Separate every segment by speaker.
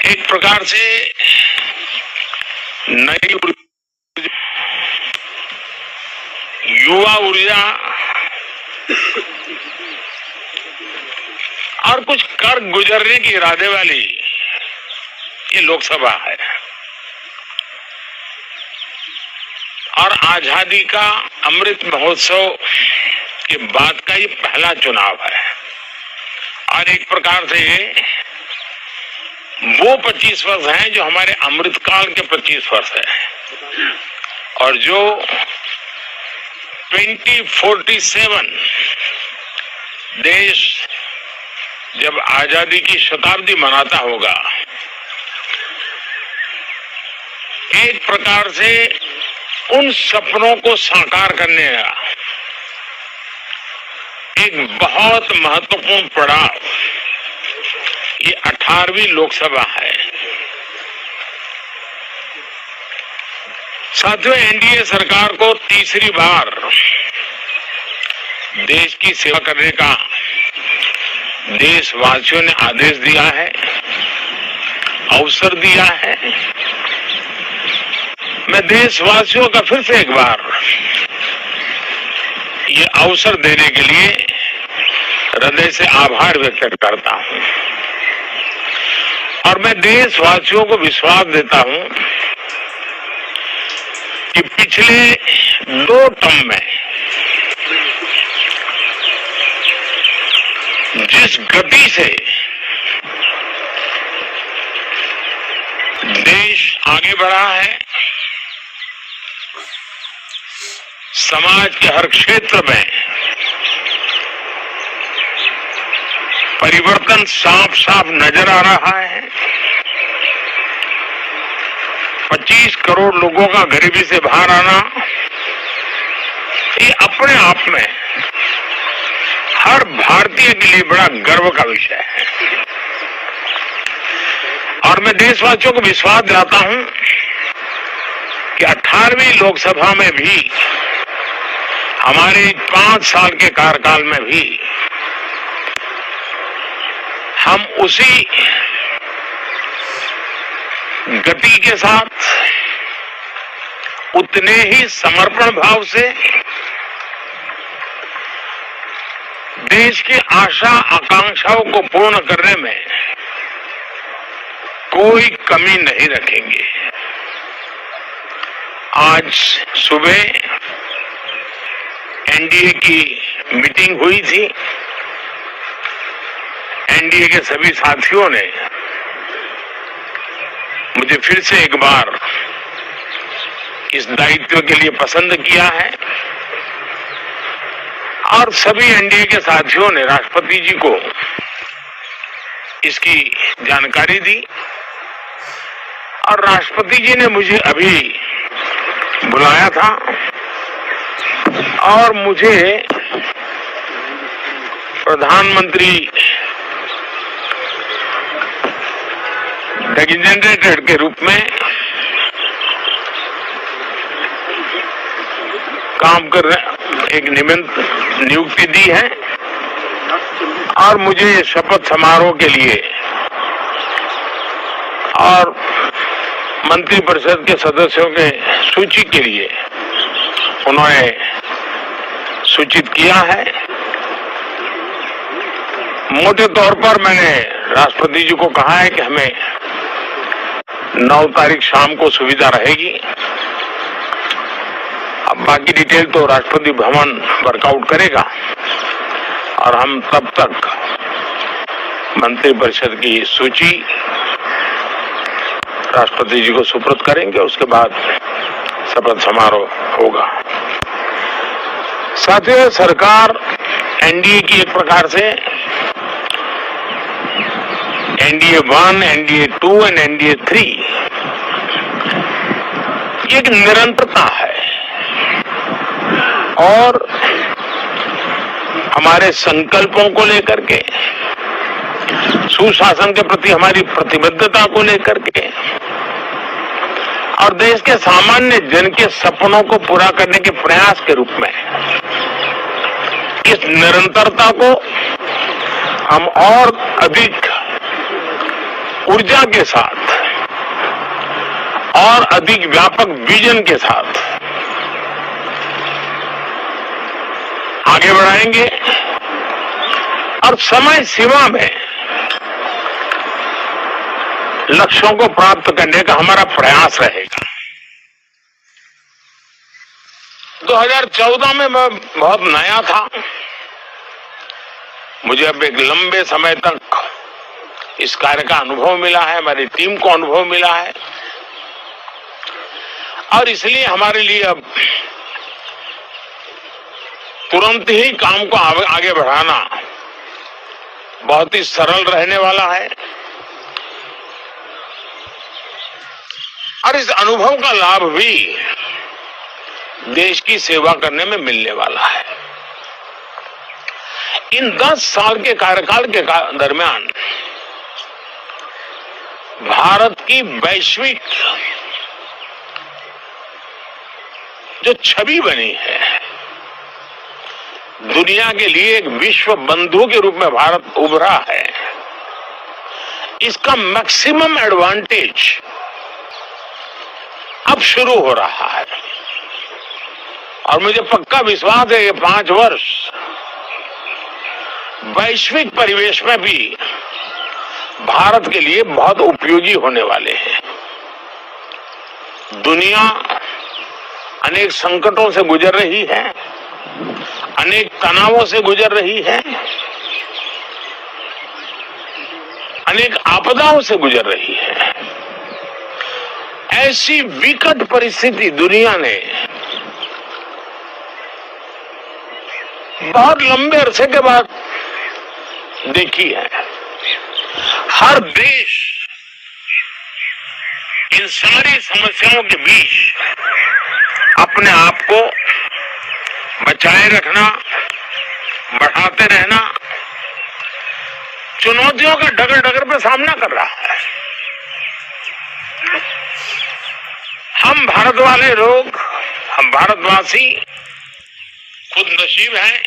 Speaker 1: एक प्रकार से नई युवा ऊर्जा और कुछ कर गुजरने के इरादे वाली ये लोकसभा है और आजादी का अमृत महोत्सव के बाद का ये पहला चुनाव है और एक प्रकार से वो 25 वर्ष हैं जो हमारे अमृतकाल के 25 वर्ष है और जो 2047 देश जब आजादी की शताब्दी मनाता होगा, एक प्रकार से उन सपनों को साकार करने का एक बहुत महत्वपूर्ण पड़ाव ये 18वीं लोकसभा है। साथियों, एनडीए सरकार को तीसरी बार देश की सेवा करने का देशवासियों ने आदेश दिया है, अवसर दिया है। मैं देशवासियों का फिर से एक बार ये अवसर देने के लिए हृदय से आभार व्यक्त करता हूं और मैं देशवासियों को विश्वास देता हूं कि पिछले 2 टर्म में जिस गति से देश आगे बढ़ा है, समाज के हर क्षेत्र में परिवर्तन साफ साफ नजर आ रहा है। 25 करोड़ लोगों का गरीबी से बाहर आना ये अपने आप में हर भारतीय के लिए बड़ा गर्व का विषय है और मैं देशवासियों को विश्वास दिलाता हूं कि 18वीं लोकसभा में भी हमारे 5 साल के कार्यकाल में भी हम उसी गति के साथ उतने ही समर्पण भाव से देश की आशा आकांक्षाओं को पूर्ण करने में कोई कमी नहीं रखेंगे। आज सुबह एनडीए की मीटिंग हुई थी। एनडीए के सभी साथियों ने मुझे फिर से एक बार इस दायित्व के लिए पसंद किया है और सभी एनडीए के साथियों ने राष्ट्रपति जी को इसकी जानकारी दी और राष्ट्रपति जी ने मुझे अभी बुलाया था और मुझे प्रधानमंत्री डेजिग्नेटेड के रूप में काम कर एक नियुक्ति दी है और मुझे शपथ समारोह के लिए और मंत्रिपरिषद के सदस्यों के सूची के लिए उन्होंने सूचित किया है। मोटे तौर पर मैंने राष्ट्रपति जी को कहा है कि हमें 9 तारीख शाम को सुविधा रहेगी। अब बाकी डिटेल तो राष्ट्रपति भवन वर्कआउट करेगा और हम तब तक मंत्रिपरिषद की सूची राष्ट्रपति जी को सुपुर्द करेंगे। उसके बाद शपथ समारोह होगा। साथियों, सरकार एनडीए की एक प्रकार से एनडीए 1, एनडीए 2 और एनडीए 3 एक निरंतरता है और हमारे संकल्पों को लेकर के, सुशासन के प्रति हमारी प्रतिबद्धता को लेकर के और देश के सामान्य जन के सपनों को पूरा करने के प्रयास के रूप में इस निरंतरता को हम और अधिक ऊर्जा के साथ और अधिक व्यापक विजन के साथ आगे बढ़ाएंगे और समय सीमा में लक्ष्यों को प्राप्त करने का हमारा प्रयास रहेगा। 2014 में मैं बहुत नया था। मुझे अब एक लंबे समय तक इस कार्य का अनुभव मिला है, हमारी टीम को अनुभव मिला है और इसलिए हमारे लिए अब तुरंत ही काम को आगे बढ़ाना बहुत ही सरल रहने वाला है और इस अनुभव का लाभ भी देश की सेवा करने में मिलने वाला है। इन 10 साल के कार्यकाल के दरमियान भारत की वैश्विक जो छवि बनी है, दुनिया के लिए एक विश्व बंधु के रूप में भारत उभरा है, इसका मैक्सिमम एडवांटेज अब शुरू हो रहा है और मुझे पक्का विश्वास है कि 5 वर्ष वैश्विक परिवेश में भी भारत के लिए बहुत उपयोगी होने वाले हैं। दुनिया अनेक संकटों से गुजर रही है, अनेक तनावों से गुजर रही है, अनेक आपदाओं से गुजर रही है। ऐसी विकट परिस्थिति दुनिया ने बहुत लंबे अरसे के बाद देखी है। हर देश इन सारी समस्याओं के बीच अपने आप को बचाए रखना, बढ़ाते रहना, चुनौतियों का डगर डगर पे सामना कर रहा है। हम भारत वाले लोग, हम भारतवासी खुद नसीब हैं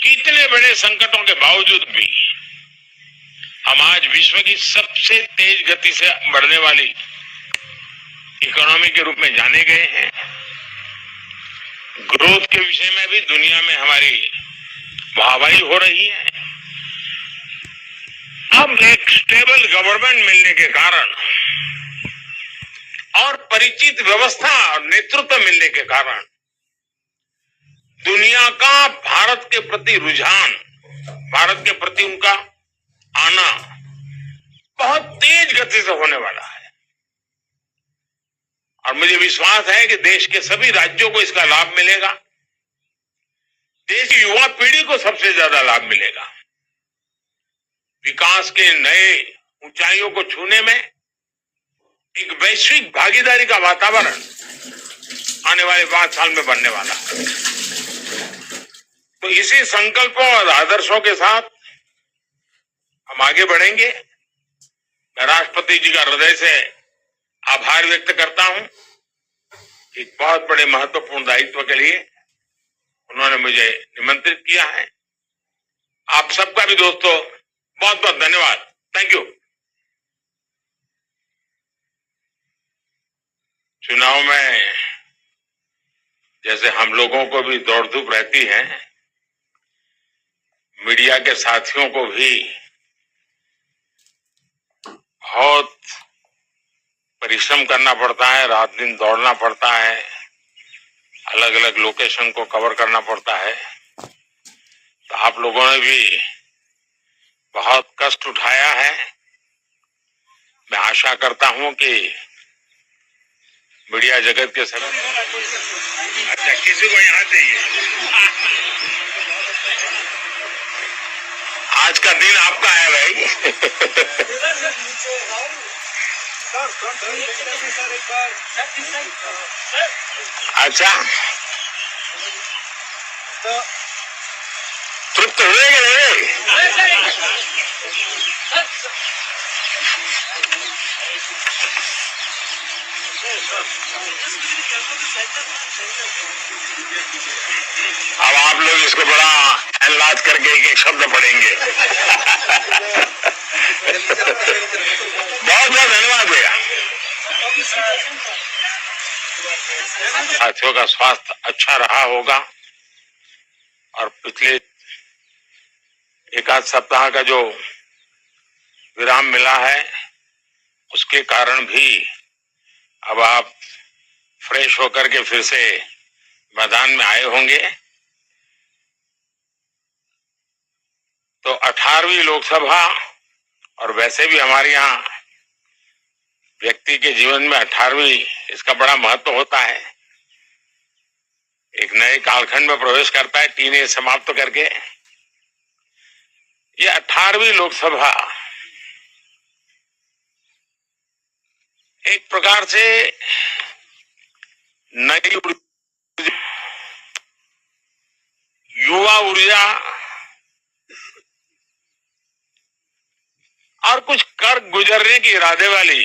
Speaker 1: कि इतने बड़े संकटों के बावजूद भी हम आज विश्व की सबसे तेज गति से बढ़ने वाली इकोनॉमी के रूप में जाने गए हैं। ग्रोथ के विषय में भी दुनिया में हमारी वाहवाही हो रही है। अब एक स्टेबल गवर्नमेंट मिलने के कारण और परिचित व्यवस्था और नेतृत्व मिलने के कारण दुनिया का भारत के प्रति रुझान, भारत के प्रति उनका आना बहुत तेज गति से होने वाला है और मुझे विश्वास है कि देश के सभी राज्यों को इसका लाभ मिलेगा। देश की युवा पीढ़ी को सबसे ज्यादा लाभ मिलेगा। विकास के नए ऊंचाइयों को छूने में एक वैश्विक भागीदारी का वातावरण आने वाले 5 साल में बनने वाला है। तो इसी संकल्पों और आदर्शों के साथ हम आगे बढ़ेंगे। मैं राष्ट्रपति जी का हृदय से आभार व्यक्त करता हूं। एक बहुत बड़े महत्वपूर्ण दायित्व के लिए उन्होंने मुझे निमंत्रित किया है। आप सबका भी दोस्तों बहुत बहुत धन्यवाद। Thank you. चुनाव में जैसे हम लोगों को भी दौड़ धूप रहती है, मीडिया के साथियों को भी बहुत परिश्रम करना पड़ता है, रात दिन दौड़ना पड़ता है, अलग अलग लोकेशन को कवर करना पड़ता है। तो आप लोगों ने भी बहुत कष्ट उठाया है। मैं आशा करता हूं कि मीडिया जगत के सभी, अच्छा किसी को यहाँ चाहिए, आज का दिन आपका है भाई। अच्छा तृप्त हुए कि नहीं? अब आप लोग इसको बड़ा एलाज करके एक एक शब्द पढ़ेंगे। बहुत बहुत धन्यवाद भैया। साथियों का स्वास्थ्य अच्छा रहा होगा और पिछले एक आध सप्ताह का जो विराम मिला है उसके कारण भी अब आप फ्रेश होकर के फिर से मैदान में आए होंगे। तो 18वीं लोकसभा, और वैसे भी हमारे यहाँ व्यक्ति के जीवन में 18वीं इसका बड़ा महत्व होता है। एक नए कालखंड में प्रवेश करता है टीनेज समाप्त करके। ये 18वीं लोकसभा एक प्रकार से नई युवा ऊर्जा और कुछ कर गुजरने के इरादे वाली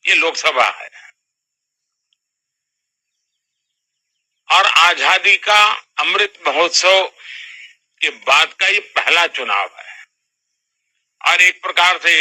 Speaker 1: ये लोकसभा है और आजादी का अमृत महोत्सव के बाद का ये पहला चुनाव है और एक प्रकार से